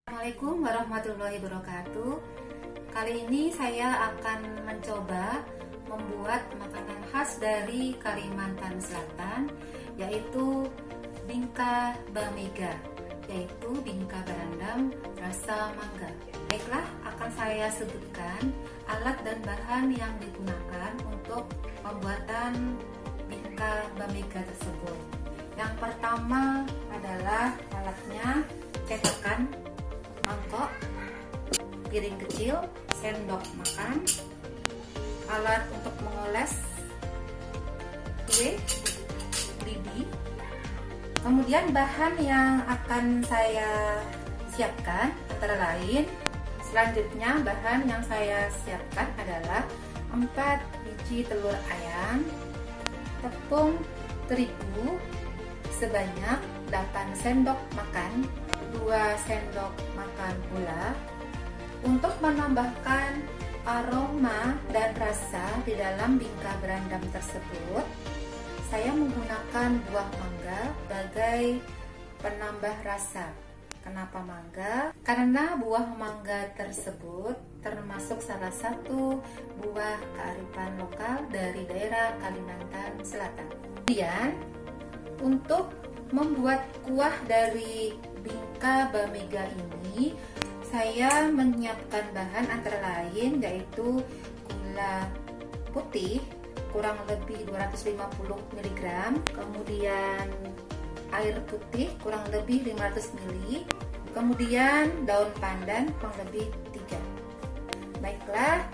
Assalamualaikum warahmatullahi wabarakatuh. Kali ini saya akan mencoba membuat makanan khas dari Kalimantan Selatan, yaitu bingka bamega, yaitu bingka berendam rasa mangga. Baiklah, akan saya sebutkan alat dan bahan yang digunakan untuk pembuatan bingka bamega tersebut. Yang pertama adalah alatnya cetakan, mangkok, piring kecil, sendok makan, alat untuk mengoles kue, lidi. Kemudian bahan yang akan saya siapkan antara lain, selanjutnya bahan yang saya siapkan adalah 4 biji telur ayam, tepung terigu sebanyak 8 sendok makan, 2 sendok makan gula. Untuk menambahkan aroma dan rasa di dalam bingka berendam tersebut, saya menggunakan buah mangga sebagai penambah rasa. Kenapa mangga? Karena buah mangga tersebut termasuk salah satu buah kearifan lokal dari daerah Kalimantan Selatan. Kemudian, untuk membuat kuah dari bingka bamega ini, saya menyiapkan bahan antara lain yaitu gula putih kurang lebih 250 mg, kemudian air putih kurang lebih 500 ml, kemudian daun pandan kurang lebih 3. Baiklah,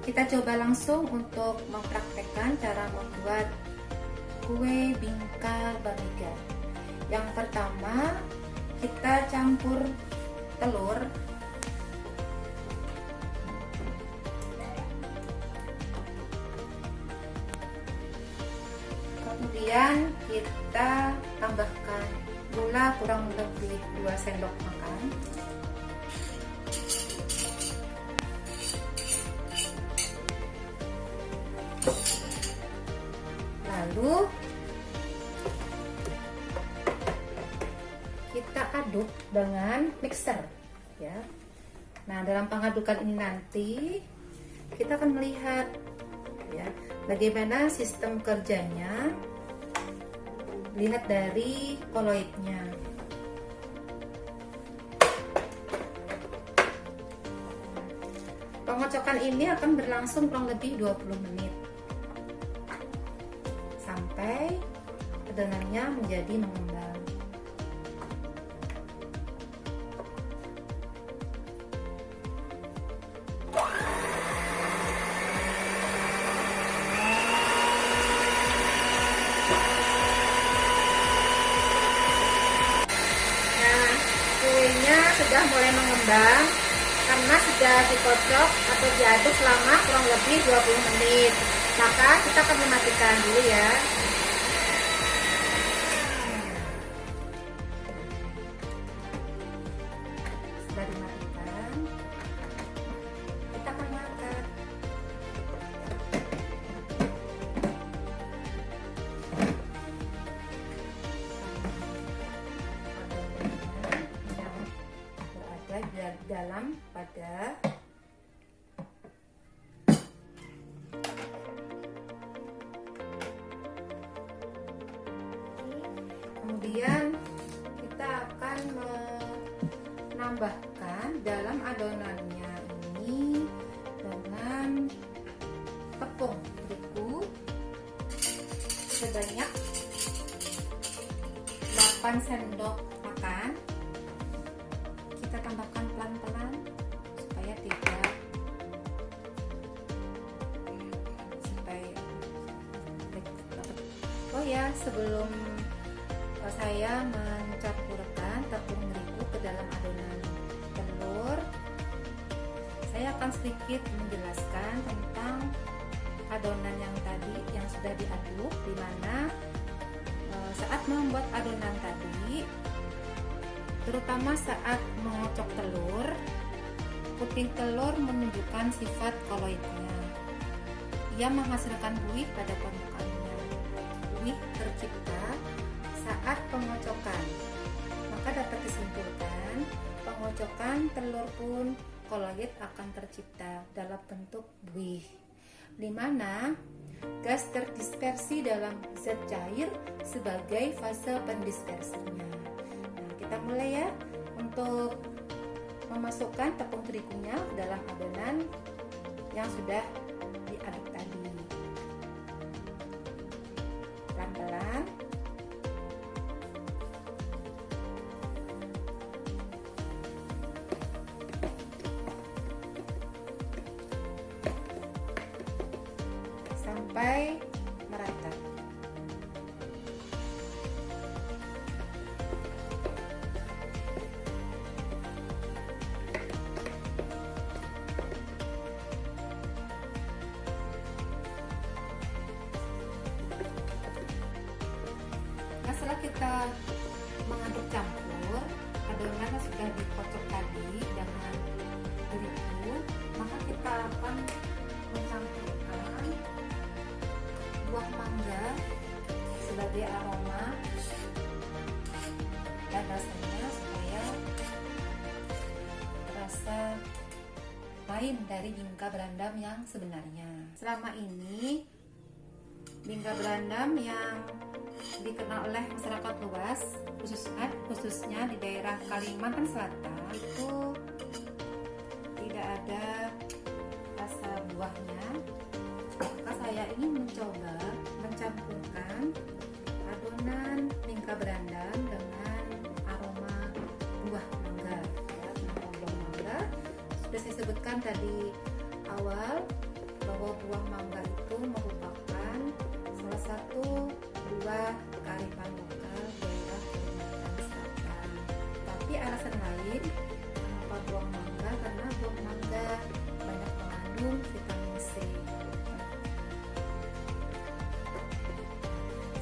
kita coba langsung untuk mempraktekkan cara membuat kue bingka bamega. Yang pertama, kita campur telur, kemudian kita tambahkan gula kurang lebih 2 sendok makan, lalu kita aduk dengan mixer ya. Nah, dalam pengadukan ini nanti kita akan melihat ya bagaimana sistem kerjanya. Lihat dari koloidnya. Pengocokan ini akan berlangsung kurang lebih 20 menit sampai adonannya menjadi mengembang. Sudah mulai mengembang karena sudah dikocok atau diaduk selama kurang lebih 20 menit. Maka kita akan mematikan dulu ya. Sudah dimatikan, kita akan angkat. Dalam pada kemudian kita akan menambahkan dalam adonannya ini dengan tepung terigu sebanyak 8 sendok makan. Kita tambahkan pelan-pelan supaya oh ya, sebelum saya mencampurkan tepung terigu ke dalam adonan telur, saya akan sedikit menjelaskan tentang adonan yang tadi yang sudah diaduk, di mana saat membuat adonan tadi, terutama saat mengocok telur, putih telur menunjukkan sifat koloidnya. Ia menghasilkan buih pada permukaannya. Buih tercipta saat pengocokan. Maka dapat disimpulkan pengocokkan telur pun kolagen akan tercipta dalam bentuk buih, di mana gas terdispersi dalam zat cair sebagai fase pendispersinya. Nah, kita mulai ya untuk memasukkan tepung terigunya ke dalam adonan yang sudah diaduk tadi. Pelan-pelan. Sampai merata. Nah, setelah kita mengaduk campur adonan yang sudah dikocok tadi dengan terigu, maka kita akan mencampurkan buah mangga sebagai aroma dan rasanya supaya rasa lain dari bingka berandam yang sebenarnya. Selama ini bingka berandam yang dikenal oleh masyarakat luas, khususnya di daerah Kalimantan Selatan, itu tidak ada rasa buahnya. Maka saya ingin mencoba mencampurkan adonan bingka berandam dengan aroma buah mangga. Ya, buah mangga sudah saya sebutkan tadi awal bahwa buah mangga itu merupakan salah satu buah kearifan lokal daerah Kalimantan Selatan. Tapi alasan lain kenapa buah mangga, karena buah mangga banyak mengandung vitamin C.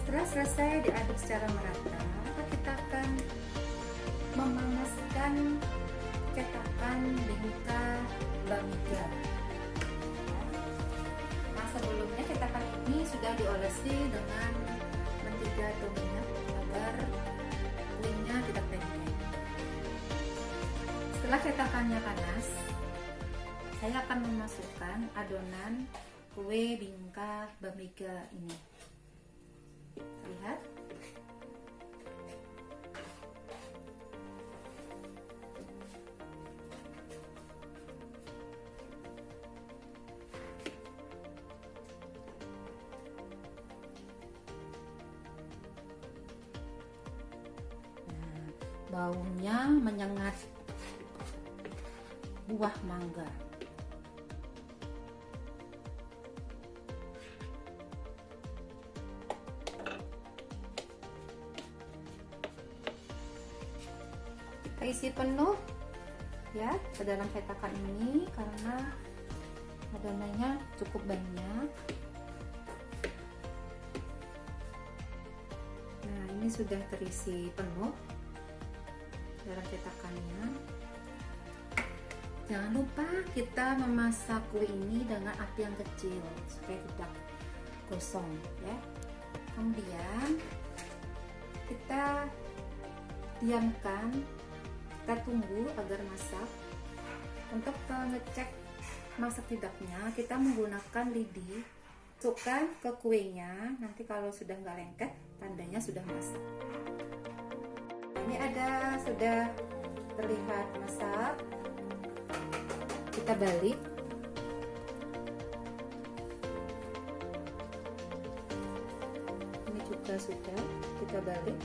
Setelah selesai diaduk secara merata, maka kita akan memanaskan cetakan bingka bamiga. Nah, sebelumnya cetakan ini sudah diolesi dengan mentega atau minyak agar kuenya tidak lengket. Setelah cetakannya panas, saya akan memasukkan adonan kue bingka bamiga ini. Lihat. Nah, baunya menyengat buah mangga. Kita isi penuh ya ke dalam cetakan ini karena adonannya cukup banyak. Nah, ini sudah terisi penuh dalam cetakannya. Jangan lupa kita memasak kue ini dengan api yang kecil supaya tidak gosong ya. Kemudian kita diamkan, kita tunggu agar masak. Untuk mengecek masak tidaknya, kita menggunakan lidi, masukkan ke kuenya. Nanti kalau sudah nggak lengket, tandanya sudah masak. Nah, ini sudah terlihat masak. Kita balik. Ini juga sudah, kita balik.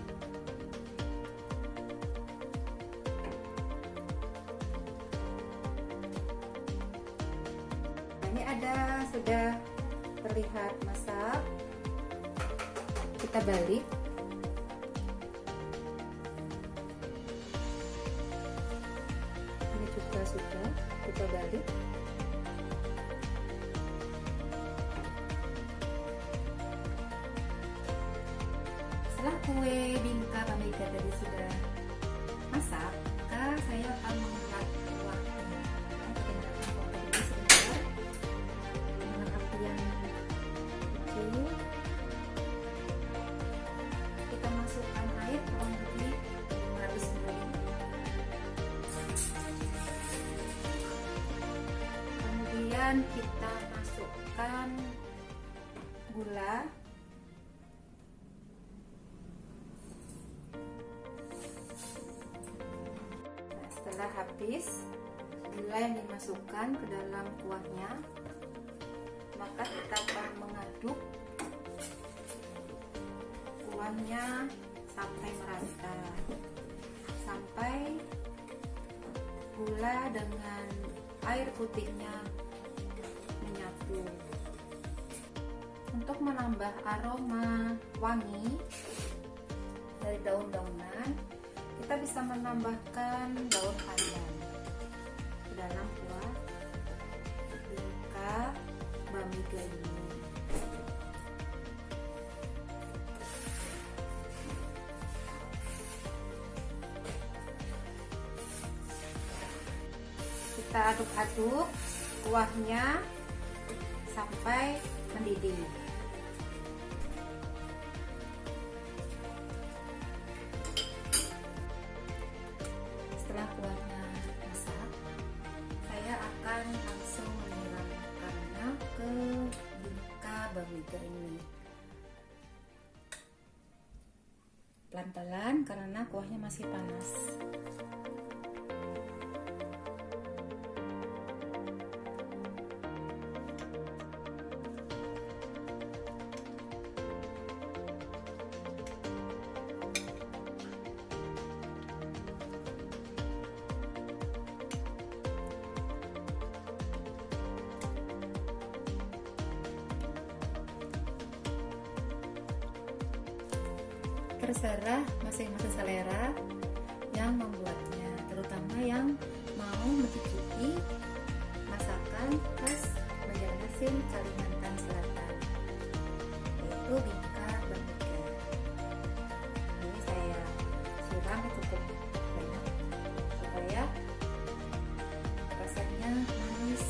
Ini sudah terlihat masak, kita balik. Ini juga sudah, kita balik. Setelah kue bingka bamiga tadi sudah masak, maka saya akan mengangkat kuahnya. Kita masukkan air kurang lebih 500 ml. kemudian kita masukkan gula. Nah, setelah habis gula yang dimasukkan ke dalam kuahnya, maka kita akan mengaduk kuahnya sampai merata, sampai gula dengan air putihnya menyatu. Untuk menambah aroma wangi dari daun-daunan, kita bisa menambahkan daun pandan ke dalam kuah bingka bamiga ini. Kita aduk-aduk kuahnya sampai mendidih. Setelah kuahnya masak, saya akan langsung menyiramkannya ke bingka bamiga ini. Pelan-pelan karena kuahnya masih panas. Terserah masing-masing selera yang membuatnya, terutama yang mau mencicipi masakan khas Banjarmasin Kalimantan Selatan, yaitu bingka bamiga. Ini saya siram cukup banyak supaya rasanya manis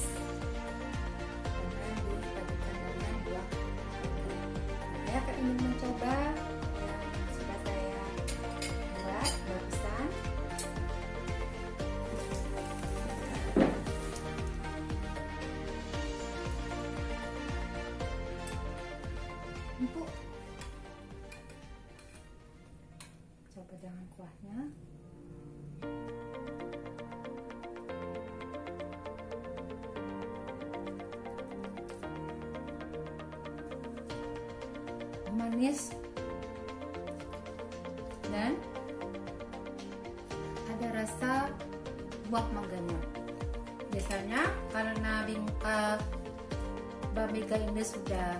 dengan dipadukan dengan buah bangka. Saya ingin mencoba empuk. Coba dengan kuahnya. Manis dan ada rasa buah mangganya. Biasanya karena bingka bamiga ini sudah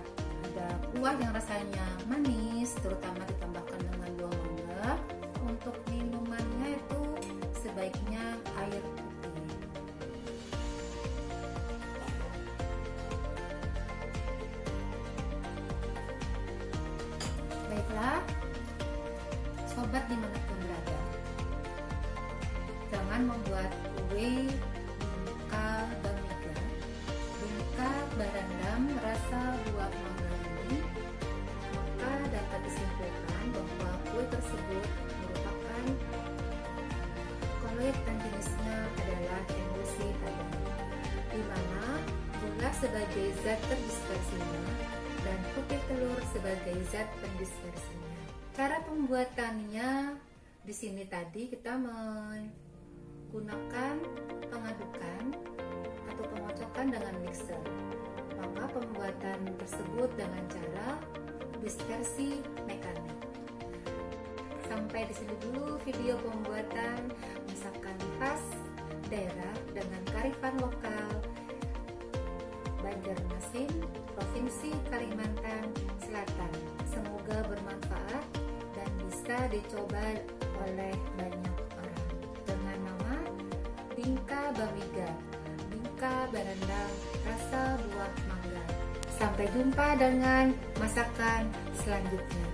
ada kuah yang rasanya manis, terutama ditambahkan dengan buah mangga. Untuk minumannya itu sebaiknya air putih. Baiklah, sobat dimanapun berada, jangan membuat kue bingka bamiga, bingka berendam rasa buah mangga ini, maka dapat disimpulkan bahwa kue tersebut merupakan kolet dan jenisnya adalah emulsi padat, di mana gula sebagai zat terdispersinya dan putih telur sebagai zat pendispersinya. Cara pembuatannya di sini tadi kita menggunakan pengadukan atau pengocokan dengan mixer. Maka pembuatan tersebut dengan cara dispersi mekanik. Sampai di sini dulu video pembuatan masakan khas daerah dengan kearifan lokal Banjarmasin, Provinsi Kalimantan Selatan. Semoga bermanfaat dan bisa dicoba oleh banyak orang. Dengan nama bingka bamiga, bingka berendam rasa buah mangga. Sampai jumpa dengan masakan selanjutnya.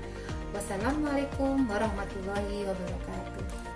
Wassalamualaikum warahmatullahi wabarakatuh.